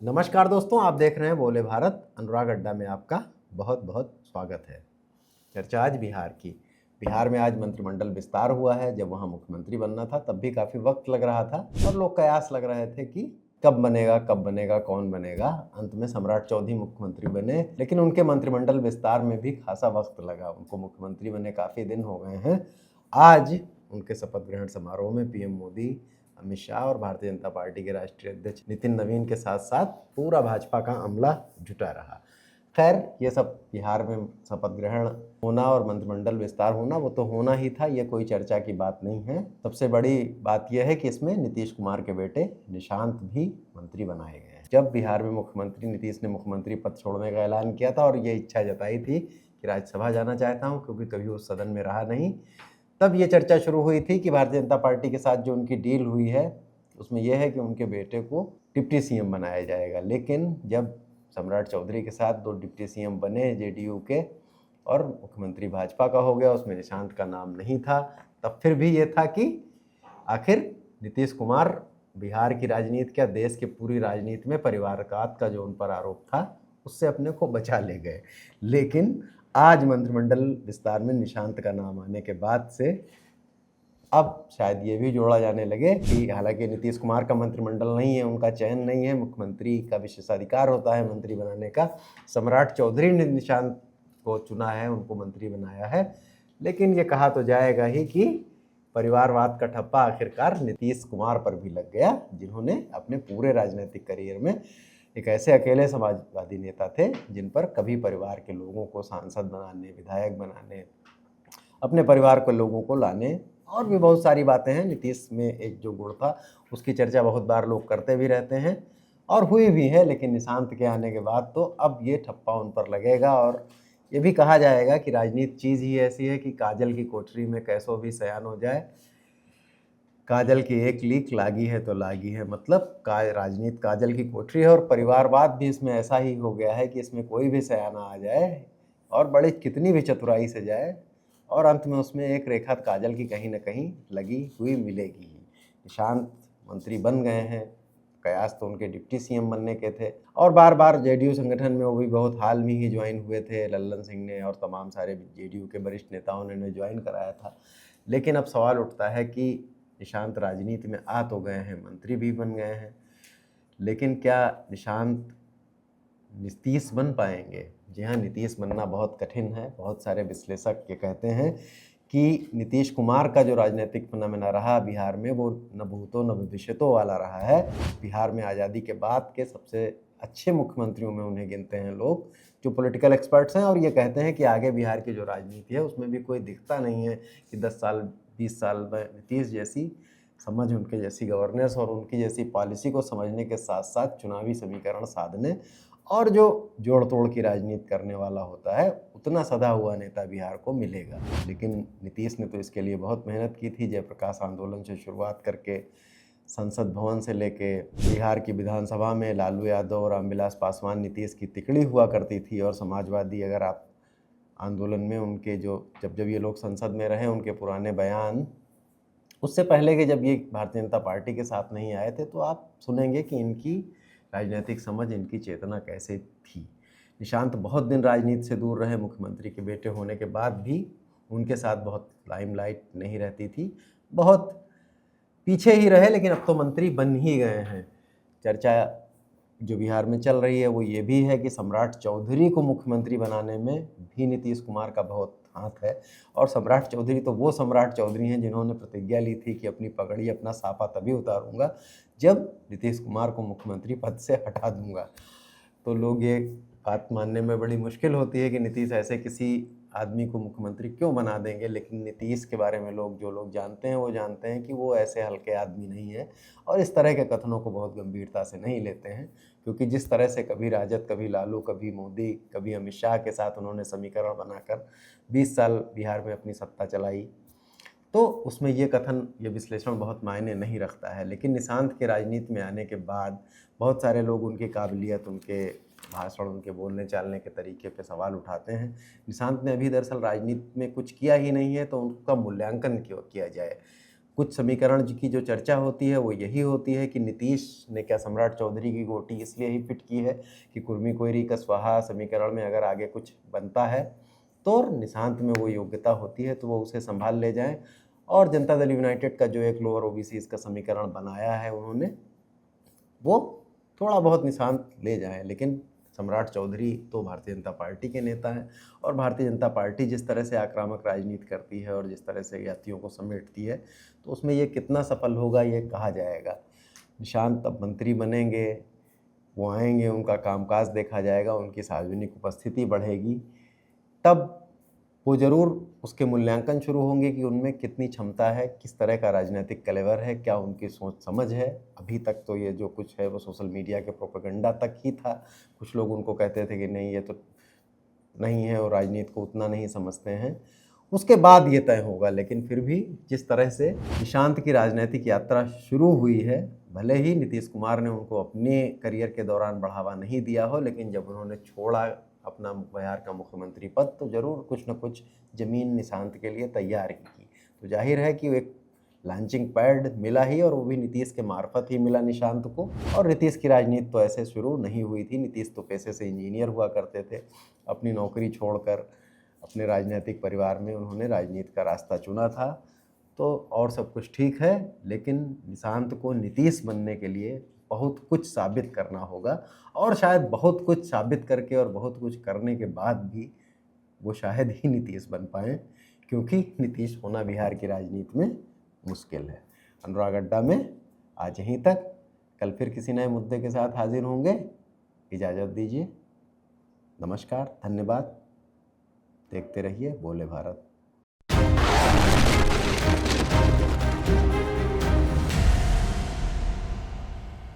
नमस्कार दोस्तों, आप देख रहे हैं बोले भारत। अनुराग अड्डा में आपका बहुत बहुत स्वागत है। चर्चा आज बिहार की। बिहार में आज मंत्रिमंडल विस्तार हुआ है। जब वहाँ मुख्यमंत्री बनना था तब भी काफ़ी वक्त लग रहा था और लोग कयास लग रहे थे कि कब बनेगा, कौन बनेगा। अंत में सम्राट चौधरी मुख्यमंत्री बने, लेकिन उनके मंत्रिमंडल विस्तार में भी खासा वक्त लगा। उनको मुख्यमंत्री बने काफ़ी दिन हो गए हैं। आज उनके शपथ ग्रहण समारोह में पीएम मोदी, अमित शाह और भारतीय जनता पार्टी के राष्ट्रीय अध्यक्ष नितिन नवीन के साथ साथ पूरा भाजपा का अमला जुटा रहा। खैर, ये सब बिहार में शपथ ग्रहण होना और मंत्रिमंडल विस्तार होना वो तो होना ही था, ये कोई चर्चा की बात नहीं है। सबसे बड़ी बात यह है कि इसमें नीतीश कुमार के बेटे निशांत भी मंत्री बनाए गए हैं। जब बिहार में मुख्यमंत्री नीतीश ने मुख्यमंत्री पद छोड़ने का ऐलान किया था और ये इच्छा जताई थी कि राज्यसभा जाना चाहता हूँ क्योंकि कभी उस सदन में रहा नहीं, तब ये चर्चा शुरू हुई थी कि भारतीय जनता पार्टी के साथ जो उनकी डील हुई है उसमें यह है कि उनके बेटे को डिप्टी सीएम बनाया जाएगा। लेकिन जब सम्राट चौधरी के साथ दो डिप्टी सीएम बने जेडीयू के और मुख्यमंत्री भाजपा का हो गया, उसमें निशांत का नाम नहीं था, तब फिर भी ये था कि आखिर नीतीश कुमार बिहार की राजनीति क्या देश की पूरी राजनीति में परिवारवाद का जो उन पर आरोप था उससे अपने को बचा ले गए। लेकिन आज मंत्रिमंडल विस्तार में निशांत का नाम आने के बाद से अब शायद ये भी जोड़ा जाने लगे कि हालांकि नीतीश कुमार का मंत्रिमंडल नहीं है, उनका चयन नहीं है, मुख्यमंत्री का विशेषाधिकार होता है मंत्री बनाने का। सम्राट चौधरी ने निशांत को चुना है, उनको मंत्री बनाया है। लेकिन ये कहा तो जाएगा ही कि परिवारवाद का ठप्पा आखिरकार नीतीश कुमार पर भी लग गया, जिन्होंने अपने पूरे राजनीतिक करियर में एक ऐसे अकेले समाजवादी नेता थे जिन पर कभी परिवार के लोगों को सांसद बनाने, विधायक बनाने, अपने परिवार के लोगों को लाने और भी बहुत सारी बातें हैं। नीतीश में एक जो गुण था उसकी चर्चा बहुत बार लोग करते भी रहते हैं और हुई भी है। लेकिन निशांत के आने के बाद तो अब ये ठप्पा उन पर लगेगा और ये भी कहा जाएगा कि राजनीति चीज़ ही ऐसी है कि काजल की कोठरी में कैसो भी सयान हो जाए, काजल की एक लीक लागी है तो लागी है। मतलब राजनीति काजल की कोठरी है और परिवारवाद भी इसमें ऐसा ही हो गया है कि इसमें कोई भी सयाना आ जाए और बड़े कितनी भी चतुराई से जाए और अंत में उसमें एक रेखा काजल की कहीं ना कहीं लगी हुई मिलेगी ही। निशांत मंत्री बन गए हैं, कयास तो उनके डिप्टी सीएम बनने के थे और बार बार जेडीयू संगठन में वो भी बहुत हाल में ही ज्वाइन हुए थे। लल्लन सिंह ने और तमाम सारे जेडीयू के वरिष्ठ नेताओं ने ज्वाइन कराया था। लेकिन अब सवाल उठता है कि निशांत राजनीति में आ तो गए हैं, मंत्री भी बन गए हैं, लेकिन क्या निशांत नीतीश बन पाएंगे? जी हाँ, नीतीश बनना बहुत कठिन है। बहुत सारे विश्लेषक ये कहते हैं कि नीतीश कुमार का जो राजनीतिक फिनोमेना रहा बिहार में वो न भूतो न भविष्यतो वाला रहा है। बिहार में आज़ादी के बाद के सबसे अच्छे मुख्यमंत्रियों में उन्हें गिनते हैं लोग, जो पॉलिटिकल एक्सपर्ट्स हैं, और ये कहते हैं कि आगे बिहार की जो राजनीति है उसमें भी कोई दिखता नहीं है कि 10 साल 20 साल में नीतीश जैसी समझ, उनके जैसी गवर्नेंस और उनकी जैसी पॉलिसी को समझने के साथ साथ चुनावी समीकरण साधने और जो जोड़ तोड़ की राजनीति करने वाला होता है उतना सधा हुआ नेता बिहार को मिलेगा। लेकिन नीतीश ने तो इसके लिए बहुत मेहनत की थी। जयप्रकाश आंदोलन से शुरुआत करके संसद भवन से लेके बिहार की विधानसभा में लालू यादव और रामविलास पासवान नीतीश की तिकड़ी हुआ करती थी। और समाजवादी, अगर आप आंदोलन में उनके जो जब ये लोग संसद में रहे उनके पुराने बयान, उससे पहले के जब ये भारतीय जनता पार्टी के साथ नहीं आए थे, तो आप सुनेंगे कि इनकी राजनीतिक समझ, इनकी चेतना कैसे थी। निशांत बहुत दिन राजनीति से दूर रहे, मुख्यमंत्री के बेटे होने के बाद भी उनके साथ बहुत लाइमलाइट नहीं रहती थी, बहुत पीछे ही रहे, लेकिन अब तो मंत्री बन ही गए हैं। चर्चा जो बिहार में चल रही है वो ये भी है कि सम्राट चौधरी को मुख्यमंत्री बनाने में भी नीतीश कुमार का बहुत हाथ है। और सम्राट चौधरी तो वो सम्राट चौधरी हैं जिन्होंने प्रतिज्ञा ली थी कि अपनी पगड़ी, अपना साफा तभी उतारूंगा जब नीतीश कुमार को मुख्यमंत्री पद से हटा दूंगा। तो लोग ये बात मानने में बड़ी मुश्किल होती है कि नीतीश ऐसे किसी आदमी को मुख्यमंत्री क्यों बना देंगे। लेकिन नीतीश के बारे में जो लोग जानते हैं वो जानते हैं कि वो ऐसे हल्के आदमी नहीं है और इस तरह के कथनों को बहुत गंभीरता से नहीं लेते हैं। क्योंकि जिस तरह से कभी राजद, कभी लालू, कभी मोदी, कभी अमित शाह के साथ उन्होंने समीकरण बनाकर 20 साल बिहार में अपनी सत्ता चलाई, तो उसमें ये कथन, ये विश्लेषण बहुत मायने नहीं रखता है। लेकिन निशांत के राजनीति में आने के बाद बहुत सारे लोग उनकी काबिलियत, उनके भाषण, उनके बोलने चालने के तरीके पे सवाल उठाते हैं। निशांत ने अभी दरअसल राजनीति में कुछ किया ही नहीं है, तो उनका मूल्यांकन क्यों किया जाए। कुछ समीकरण की जो चर्चा होती है वो यही होती है कि नीतीश ने क्या सम्राट चौधरी की गोटी इसलिए ही फिट की है कि कुर्मी कोयरी का स्वाहा समीकरण में अगर आगे कुछ बनता है तो निशांत में वो योग्यता होती है तो वो उसे संभाल ले जाएं। और जनता दल यूनाइटेड का जो एक लोअर ओबीसी इसका समीकरण बनाया है उन्होंने, वो थोड़ा बहुत निशांत ले जाएं। लेकिन सम्राट चौधरी तो भारतीय जनता पार्टी के नेता हैं और भारतीय जनता पार्टी जिस तरह से आक्रामक राजनीति करती है और जिस तरह से यात्रियों को समेटती है तो उसमें ये कितना सफल होगा ये कहा जाएगा। निशांत अब मंत्री बनेंगे, वो आएंगे, उनका कामकाज देखा जाएगा, उनकी सार्वजनिक उपस्थिति बढ़ेगी, तब वो ज़रूर उसके मूल्यांकन शुरू होंगे कि उनमें कितनी क्षमता है, किस तरह का राजनीतिक कलेवर है, क्या उनकी सोच समझ है। अभी तक तो ये जो कुछ है वो सोशल मीडिया के प्रोपेगेंडा तक ही था। कुछ लोग उनको कहते थे कि नहीं ये तो नहीं है और राजनीति को उतना नहीं समझते हैं, उसके बाद ये तय होगा। लेकिन फिर भी जिस तरह से निशांत की राजनीतिक यात्रा शुरू हुई है, भले ही नीतीश कुमार ने उनको अपने करियर के दौरान बढ़ावा नहीं दिया हो, लेकिन जब उन्होंने छोड़ा अपना बिहार का मुख्यमंत्री पद तो ज़रूर कुछ न कुछ ज़मीन निशांत के लिए तैयार ही की। तो जाहिर है कि एक लॉन्चिंग पैड मिला ही, और वो भी नीतीश के मार्फत ही मिला निशांत को। और नीतीश की राजनीति तो ऐसे शुरू नहीं हुई थी। नीतीश तो पेशे से इंजीनियर हुआ करते थे। अपनी नौकरी छोड़कर अपने राजनीतिक परिवार में उन्होंने राजनीति का रास्ता चुना था। तो और सब कुछ ठीक है, लेकिन निशांत को नीतीश बनने के लिए बहुत कुछ साबित करना होगा, और शायद बहुत कुछ साबित करके और बहुत कुछ करने के बाद भी वो शायद ही नीतीश बन पाएँ, क्योंकि नीतीश होना बिहार की राजनीति में मुश्किल है। अनुराग अड्डा में आज यहीं तक, कल फिर किसी नए मुद्दे के साथ हाजिर होंगे। इजाज़त दीजिए, नमस्कार, धन्यवाद। देखते रहिए बोले भारत।